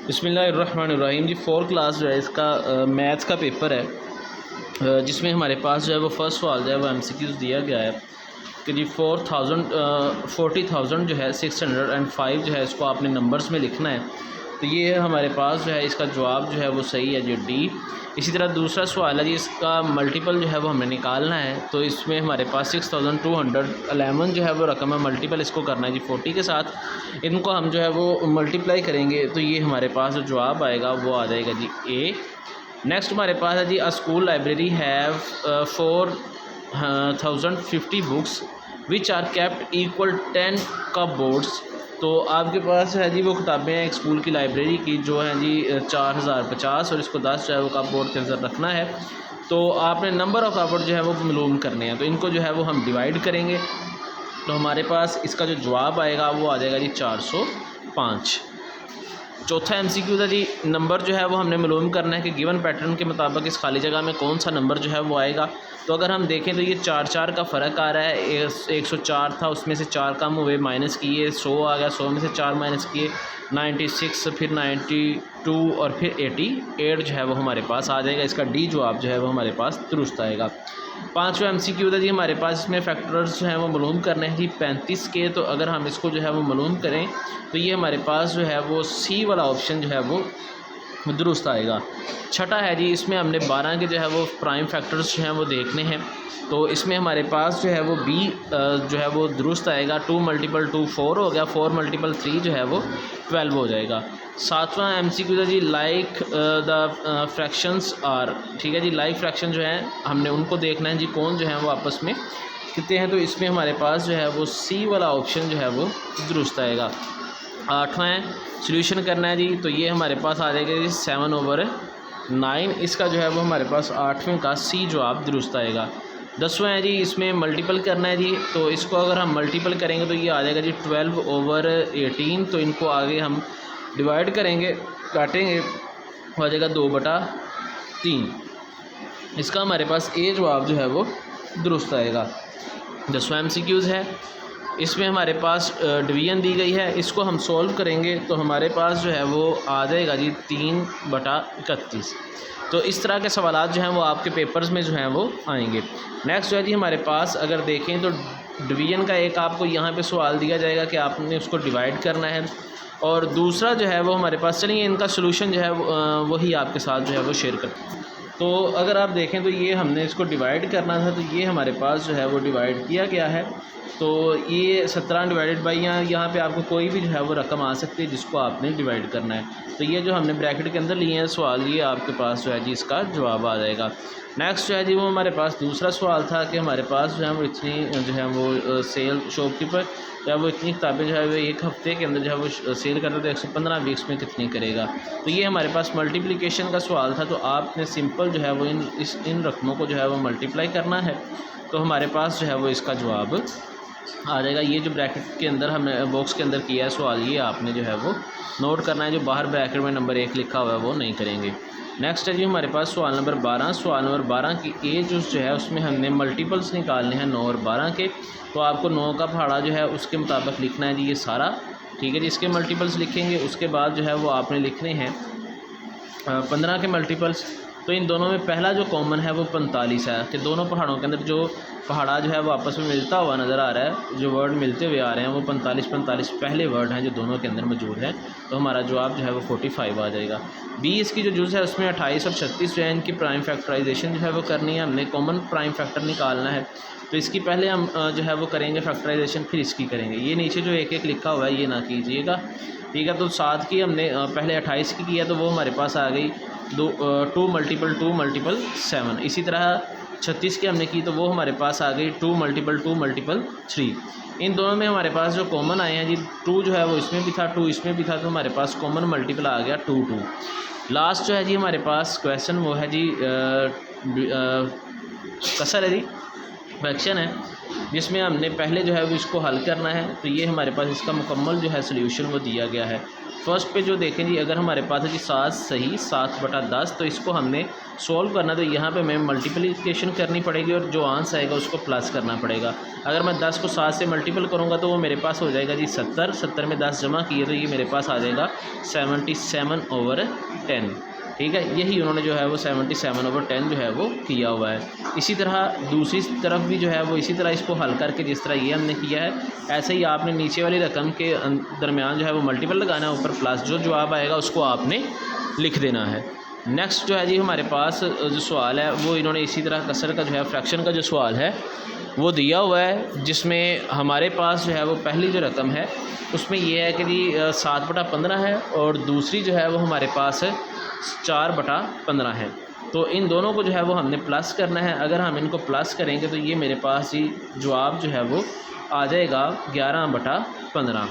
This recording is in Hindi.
बिस्मिल्लाहिर्रहमानिर्रहीम जी। 4 क्लास जो है इसका मैथ्स का पेपर है, जिसमें हमारे पास जो है वो फर्स्ट सवाल जो है वो MCQs दिया गया है कि जी 40,000 जो है 605 जो है इसको आपने नंबर्स में लिखना है। तो ये हमारे पास जो है इसका जवाब जो है वो सही है जो डी। इसी तरह दूसरा सवाल है जी, इसका मल्टीपल जो है वो हमें निकालना है। तो इसमें हमारे पास 6211 जो है वो रकम है, मल्टीपल इसको करना है जी 40 के साथ। इनको हम जो है वो मल्टीप्लाई करेंगे तो ये हमारे पास जो जवाब आएगा वो आ जाएगा जी ए। नेक्स्ट हमारे पास है जी, a school library have 4050 books which are kept equal 10 cupboards. तो आपके पास है जी वो किताबें हैं एक स्कूल की लाइब्रेरी की जो है जी 4050 और इसको 10 जो है वो कप बोर्ड के अंदर रखना है। तो आपने नंबर ऑफ़ कप बोर्ड जो है वो मालूम करने हैं, तो इनको जो है वो हम डिवाइड करेंगे। तो हमारे पास इसका जो जवाब आएगा वो आ जाएगा जी 405। चौथा MCQ था जी, नंबर जो है वो हमने मालूम करना है कि गिवन पैटर्न के मुताबिक इस खाली जगह में कौन सा नंबर जो है वो आएगा। तो अगर हम देखें तो ये 4 का फ़र्क आ रहा है। 104 था, उसमें से 4 कम हुए, माइनस किए, 100 आ गया, 100 में से 4 माइनस किए, 96, फिर 92 और फिर 88 जो है वो हमारे पास आ जाएगा। इसका डी जवाब जो है वो हमारे पास दुरुस्त आएगा। पाँचवा MCQ था जी, हमारे पास इसमें फैक्टर्स जो हैं वो मालूम करने हैं जी 35 के। तो अगर हम इसको जो है वो मालूम करें तो ये हमारे पास जो है वो सी वाला ऑप्शन जो है वो दुरुस्त आएगा। छठा है जी, इसमें हमने 12 के जो है वो प्राइम फैक्टर्स जो हैं वो देखने हैं। तो इसमें हमारे पास जो है वो बी जो है वो दुरुस्त आएगा। 2 × 2 4 हो गया, 4 × 3 जो है वो 12 हो जाएगा। सातवां MCQ जी, लाइक द फ्रैक्शंस आर, ठीक है जी, लाइक फ्रैक्शन जो है हमने उनको देखना है जी कौन जो है वो आपस में कितने हैं। तो इसमें हमारे पास जो है वो सी वाला ऑप्शन जो है वो दुरुस्त आएगा। आठवां है सॉल्यूशन करना है जी, तो ये हमारे पास आ जाएगा जी 7/9। इसका जो है वो हमारे पास 8वें का सी जवाब दुरुस्त आएगा। 10वां है जी, इसमें मल्टीपल करना है जी। तो इसको अगर हम मल्टीपल करेंगे तो ये आ जाएगा जी 12/18। तो इनको आगे हम डिवाइड करेंगे, काटेंगे, हो जाएगा 2/3। इसका हमारे पास ए जवाब जो है वो दुरुस्त आएगा। 10वां MCQs है, इसमें हमारे पास डिवीज़न दी गई है। इसको हम सॉल्व करेंगे तो हमारे पास जो है वो आ जाएगा जी 3/31। तो इस तरह के सवालात जो हैं वो आपके पेपर्स में जो हैं वो आएंगे। नेक्स्ट जो है जी, हमारे पास अगर देखें तो डिवीज़न का एक आपको यहाँ पे सवाल दिया जाएगा कि आपने उसको डिवाइड करना है, और दूसरा जो है वो हमारे पास, चलिए इनका सलूशन जो है वही आपके साथ जो है वो शेयर करते हैं। तो अगर आप देखें तो ये हमने इसको डिवाइड करना था, तो ये हमारे पास जो है वो डिवाइड किया गया है। तो ये 17 डिवाइडेड बाई, यहाँ पे आपको कोई भी जो है वो रकम आ सकती है जिसको आपने डिवाइड करना है। तो ये जो हमने ब्रैकेट के अंदर लिए हैं सवाल, ये आपके पास जो है जी इसका जवाब आ जाएगा। नेक्स्ट जो है जी वो हमारे पास दूसरा सवाल था कि हमारे पास जो है वो इतनी जो है वो सेल शॉपकीपर जो है वो इतनी किताबें जो है वो एक हफ़्ते के अंदर जो है वो सेल करता है, तो 115 वीक्स में कितनी करेगा। तो ये हमारे पास मल्टीप्लिकेशन का सवाल था। तो आपने सिंपल जो है वो इन रकमों को जो है वो मल्टीप्लाई करना है। तो हमारे पास जो है वो इसका जवाब आ जाएगा। ये जो ब्रैकेट के अंदर हमने बॉक्स के अंदर किया है सवाल, ये आपने जो है वो नोट करना है। जो बाहर ब्रैकेट में नंबर 1 लिखा हुआ है वो नहीं करेंगे। नेक्स्ट है जी हमारे पास सवाल नंबर 12। सवाल नंबर 12 की ए जो है उसमें हमने मल्टीपल्स निकालने हैं 9 और 12 के। तो आपको 9 का पहाड़ा जो है उसके मुताबिक लिखना है जी ये सारा, ठीक है जी। इसके मल्टीपल्स लिखेंगे, उसके बाद जो है वो आपने लिखने हैं 15 के मल्टीपल्स। तो इन दोनों में पहला जो कॉमन है वो 45 है कि दोनों पहाड़ों के अंदर जो पहाड़ा जो है वो आपस में मिलता हुआ नज़र आ रहा है, जो वर्ड मिलते हुए आ रहे हैं वो 45 पहले वर्ड हैं जो दोनों के अंदर मौजूद हैं। तो हमारा जवाब जो है वो 45 आ जाएगा। 20 की जो जुज़ है उसमें 28 और 36 जो है इनकी प्राइम फैक्टराइजेशन जो है वो करनी है, हमने कॉमन प्राइम फैक्टर निकालना है। तो इसकी पहले हम जो है वो करेंगे फैक्टराइजेशन, फिर इसकी करेंगे। ये नीचे जो एक लिखा हुआ है ये ना कीजिएगा, ठीक है। तो 7 की हमने पहले 28 की किया तो वो हमारे पास आ गई 2 × 7। इसी तरह 36 की हमने की तो वो हमारे पास आ गई 2 × 3। इन दोनों में हमारे पास जो कॉमन आए हैं जी 2 जो है वो इसमें भी था, 2 इसमें भी था, तो हमारे पास कॉमन मल्टीपल आ गया 2। लास्ट जो है जी हमारे पास क्वेश्चन वो है जी कसर है जी, फ्रैक्शन है, जिसमें हमने पहले जो है वो इसको हल करना है। तो ये हमारे पास इसका मुकम्मल जो है सॉल्यूशन वो दिया गया है। फर्स्ट पे जो देखें जी, अगर हमारे पास है जी 7 सही 7/10, तो इसको हमने सॉल्व करना, तो यहाँ पे हमें मल्टीप्लिकेशन करनी पड़ेगी और जो आंसर आएगा उसको प्लस करना पड़ेगा। अगर मैं 10 को 7 से मल्टीपल करूँगा तो वो मेरे पास हो जाएगा जी 70, 70 में 10 जमा किए तो ये मेरे पास आ जाएगा 77/10। ठीक है, यही उन्होंने जो है वो 77/10 जो है वो किया हुआ है। इसी तरह दूसरी तरफ भी जो है वो इसी तरह इसको हल करके जिस तरह ये हमने किया है, ऐसे ही आपने नीचे वाली रकम के दरमियान जो है वो मल्टीपल लगाना है, ऊपर प्लस जो जवाब आएगा उसको आपने लिख देना है। नेक्स्ट जो है जी हमारे पास जो सवाल है वो इन्होंने इसी तरह कसर का जो है फ्रैक्शन का जो सवाल है वो दिया हुआ है, जिसमें हमारे पास जो है वो पहली जो रकम है उसमें ये है कि जी 7/15 है और दूसरी जो है वो हमारे पास 4/15 है। तो इन दोनों को जो है वो हमने प्लस करना है। अगर हम इनको प्लस करेंगे तो ये मेरे पास ही जवाब जो है वो आ जाएगा 11/15।